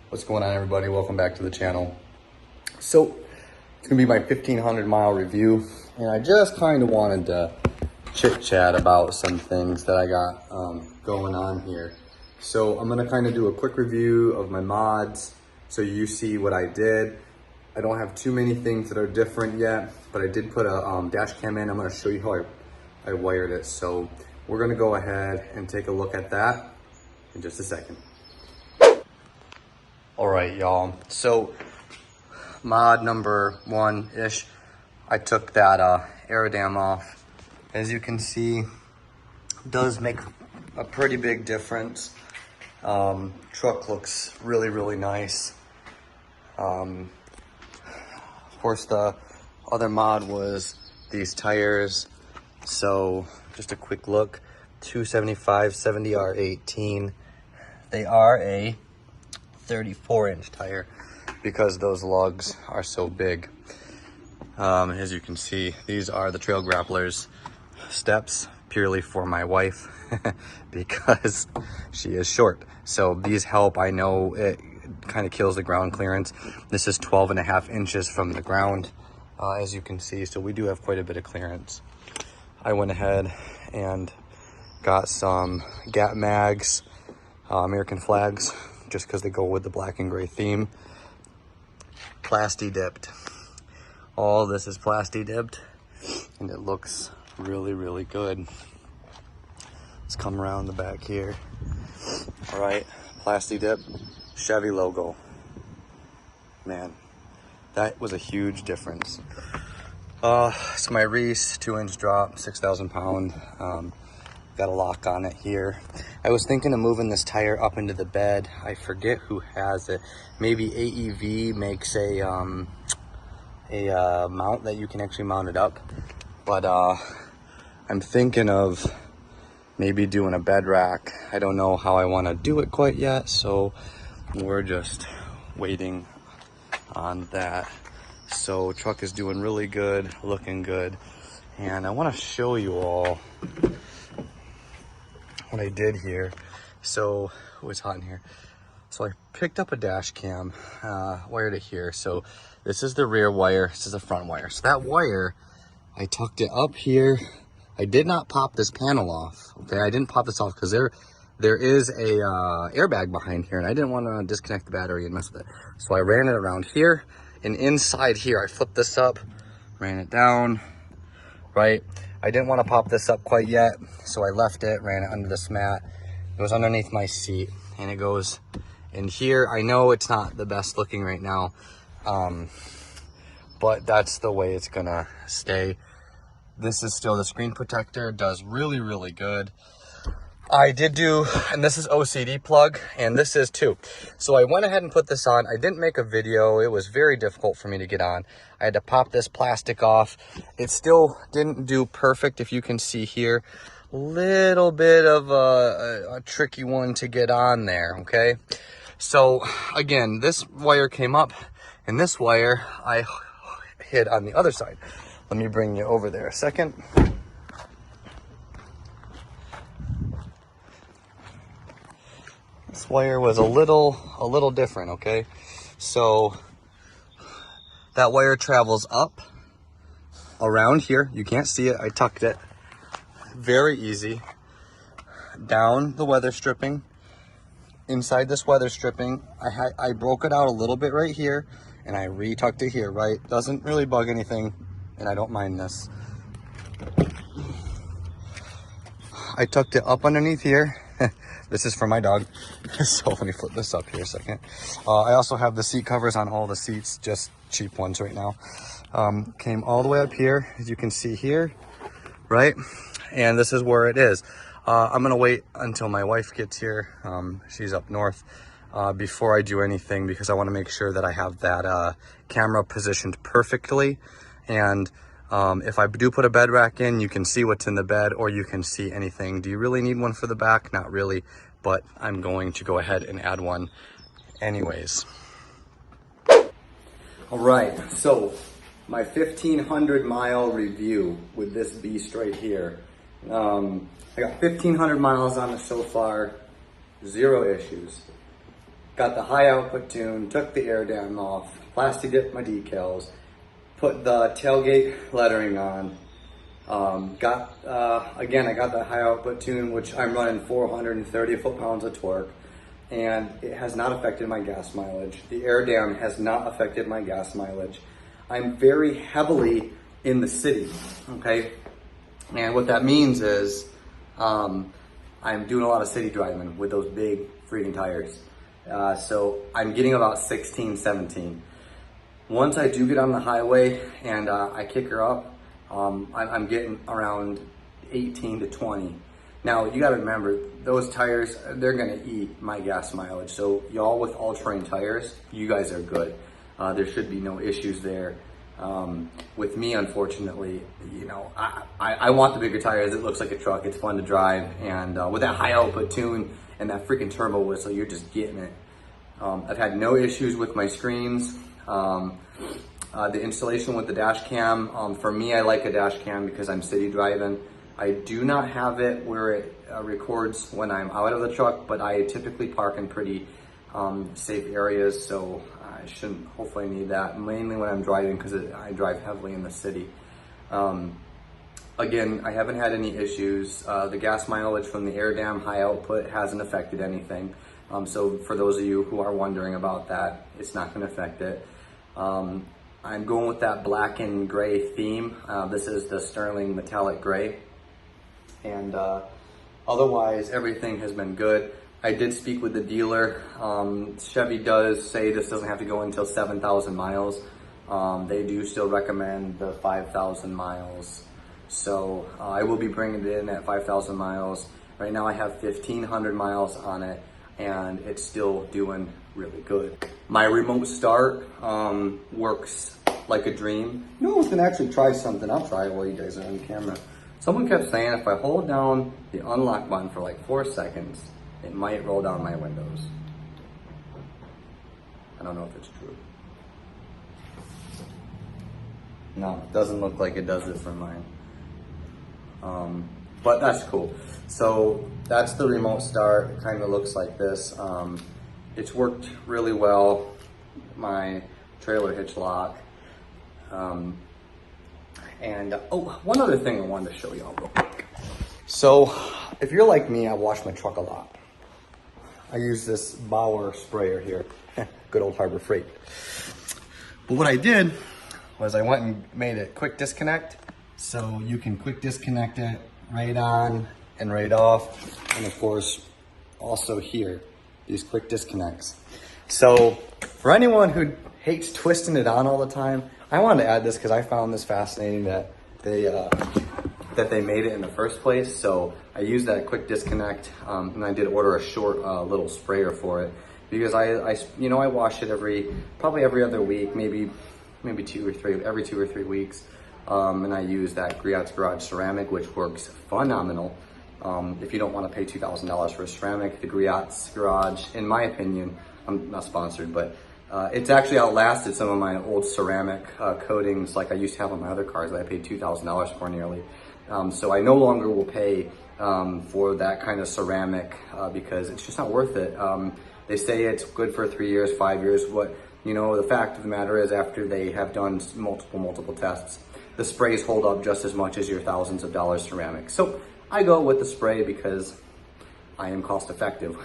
What's going on, everybody? Welcome back to the channel. So it's gonna be my 1,500 mile review, and I just kind of wanted to chit chat about some things that I got going on here. So I'm gonna kind of do a quick review of my mods so you see what I did. I don't have too many things that are different yet, but I did put a dash cam in. I'm gonna show you how I wired it. So we're gonna go ahead and take a look at that in just a second. All right, y'all. So mod number 1-ish, I took that aerodam off. As you can see, it does make a pretty big difference. Truck looks really, really nice. Of course, the other mod was these tires. So just a quick look, 275 70R18. They are a 34-inch tire because those lugs are so big. As you can see, these are the Trail Grapplers steps purely for my wife because she is short. So these help. I know it kind of kills the ground clearance. This is 12.5 inches from the ground, as you can see. So we do have quite a bit of clearance. I went ahead and got some Gat mags, American flags, just because they go with the black and gray theme. Plasti dipped. All this is plasti dipped, and it looks really, really good. Let's come around the back here. All right, plasti dip, Chevy logo. Man, that was a huge difference. So my Reese 2-inch drop, 6,000 pound. Got a lock on it here. I was thinking of moving this tire up into the bed. I forget who has it. Maybe AEV makes a mount that you can actually mount it up. But I'm thinking of maybe doing a bed rack. I don't know how I want to do it quite yet, so we're just waiting on that. So truck is doing really good, looking good, and I want to show you all what I did here. So it was hot in here. So I picked up a dash cam, wired it here. So this is the rear wire, this is the front wire. So that wire, I tucked it up here. I did not pop this panel off, okay? I didn't pop this off because there is a airbag behind here, and I didn't want to disconnect the battery and mess with it. So I ran it around here, and inside here, I flipped this up, ran it down, right? I didn't want to pop this up quite yet, so I left it, ran it under this mat. It was underneath my seat, and it goes in here. I know it's not the best looking right now, but that's the way it's gonna stay. This is still the screen protector. It does really, really good. I did do, and this is OCD plug, and this is too. So I went ahead and put this on. I didn't make a video. It was very difficult for me to get on. I had to pop this plastic off. It still didn't do perfect, if you can see here. Little bit of a tricky one to get on there, okay? So again, this wire came up, and this wire I hid on the other side. Let me bring you over there a second. This wire was a little different, okay? So that wire travels up around here. You can't see it. I tucked it. Very easy. Down the weather stripping. Inside this weather stripping, I broke it out a little bit right here, and I retucked it here, right? Doesn't really bug anything, and I don't mind this. I tucked it up underneath here. This is for my dog. So let me flip this up here a second. I also have the seat covers on all the seats, just cheap ones right now. Came all the way up here, as you can see here, right? And this is where it is. I'm gonna wait until my wife gets here. She's up north, before I do anything, because I wanna make sure that I have that camera positioned perfectly. And if I do put a bed rack in, you can see what's in the bed, or you can see anything. Do you really need one for the back? Not really, but I'm going to go ahead and add one anyways. All right, so my 1,500 mile review with this beast right here. I got 1,500 miles on it so far. zero issues. Got the high output tune, took the air dam off, plastic dipped my decals, put the tailgate lettering on. Again, I got the high output tune, which I'm running 430 foot-pounds of torque, and it has not affected my gas mileage. The air dam has not affected my gas mileage. I'm very heavily in the city, okay? And what that means is I'm doing a lot of city driving with those big freaking tires. So I'm getting about 16, 17. Once I do get on the highway and I kick her up, I'm getting around 18 to 20. Now, you gotta remember, those tires, they're gonna eat my gas mileage. So y'all with all-terrain tires, you guys are good. There should be no issues there. With me, unfortunately, you know, I want the bigger tires. It looks like a truck, it's fun to drive. And with that high output tune and that freaking turbo whistle, you're just getting it. I've had no issues with my screens. The installation with the dash cam, for me, I like a dash cam because I'm city driving. I do not have it where it records when I'm out of the truck, but I typically park in pretty safe areas, so I shouldn't hopefully need that, mainly when I'm driving because I drive heavily in the city. Again, I haven't had any issues. The gas mileage from the air dam high output hasn't affected anything. So for those of you who are wondering about that, it's not going to affect it. I'm going with that black and gray theme. This is the Sterling metallic gray. And otherwise, everything has been good. I did speak with the dealer. Chevy does say this doesn't have to go until 7,000 miles. They do still recommend the 5,000 miles. So I will be bringing it in at 5,000 miles. Right now I have 1,500 miles on it, and it's still doing really good. My remote start works like a dream. No one can actually try something. I'll try it while you guys are on camera. Someone kept saying if I hold down the unlock button for like 4 seconds, it might roll down my windows. I don't know if it's true. No, it doesn't look like it does it for mine. But that's cool. So that's the remote start. It kind of looks like this. It's worked really well. My trailer hitch lock. One other thing I wanted to show y'all real quick. So if you're like me, I wash my truck a lot. I use this Bauer sprayer here. Good old Harbor Freight. But what I did was I went and made a quick disconnect. So you can quick disconnect it right on and right off. And of course, also here, these quick disconnects. So for anyone who hates twisting it on all the time, I wanted to add this because I found this fascinating that they made it in the first place. So I used that quick disconnect, and I did order a short little sprayer for it because I wash it probably every other week, maybe every 2 or 3 weeks. And I use that Griot's Garage ceramic, which works phenomenal. If you don't want to pay $2,000 for a ceramic, the Griot's Garage, in my opinion, I'm not sponsored, but it's actually outlasted some of my old ceramic coatings like I used to have on my other cars that I paid $2,000 for nearly. So I no longer will pay for that kind of ceramic because it's just not worth it. They say it's good for 3 years, 5 years. The fact of the matter is after they have done multiple tests, the sprays hold up just as much as your thousands of dollars ceramic. So I go with the spray because I am cost effective.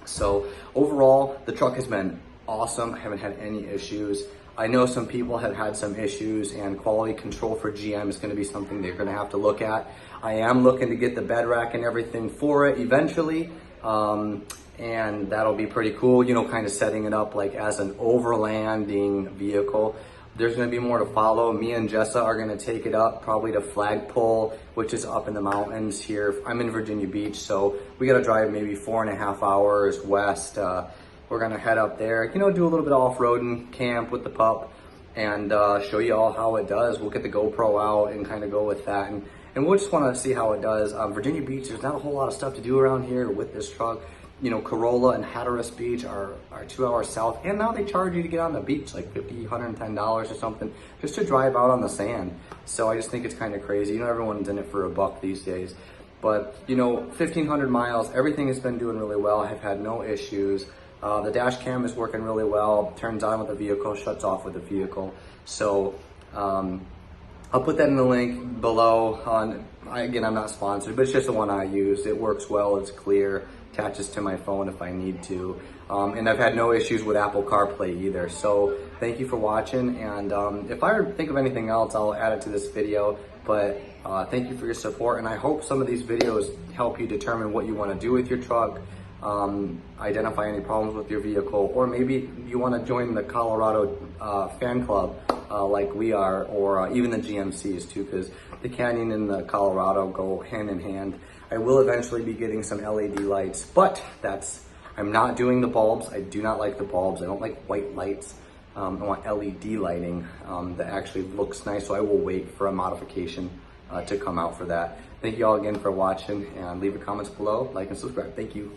So overall, the truck has been awesome. I haven't had any issues. I know some people have had some issues, and quality control for GM is going to be something they're going to have to look at. I am looking to get the bed rack and everything for it eventually. And that'll be pretty cool, kind of setting it up like as an overlanding vehicle. There's going to be more to follow. Me and Jessa are going to take it up probably to Flagpole, which is up in the mountains here. I'm in Virginia Beach, so we got to drive maybe 4.5 hours west. We're going to head up there, do a little bit of off-roading, camp with the pup, and show you all how it does. We'll get the GoPro out and kind of go with that. And we'll just want to see how it does. Virginia Beach, there's not a whole lot of stuff to do around here with this truck. Corolla and Hatteras Beach are 2 hours south, and now they charge you to get on the beach like $50, $110 or something just to drive out on the sand. So I just think it's kind of crazy. Everyone's in it for $1 these days. But you know, 1,500 miles, everything has been doing really well. I've had no issues. The dash cam is working really well. Turns on with the vehicle, shuts off with the vehicle. So I'll put that in the link below. Again, I'm not sponsored, but it's just the one I use. It works well, it's clear, attaches to my phone if I need to. And I've had no issues with Apple CarPlay either. So thank you for watching. And if I think of anything else, I'll add it to this video. But thank you for your support. And I hope some of these videos help you determine what you want to do with your truck, identify any problems with your vehicle, or maybe you want to join the Colorado fan club like we are, or even the GMCs too, because the Canyon and the Colorado go hand in hand. I will eventually be getting some LED lights, but I'm not doing the bulbs. I do not like the bulbs. I don't like white lights. I want LED lighting that actually looks nice, so I will wait for a modification to come out for that. Thank you all again for watching, and leave your comments below, like and subscribe. Thank you.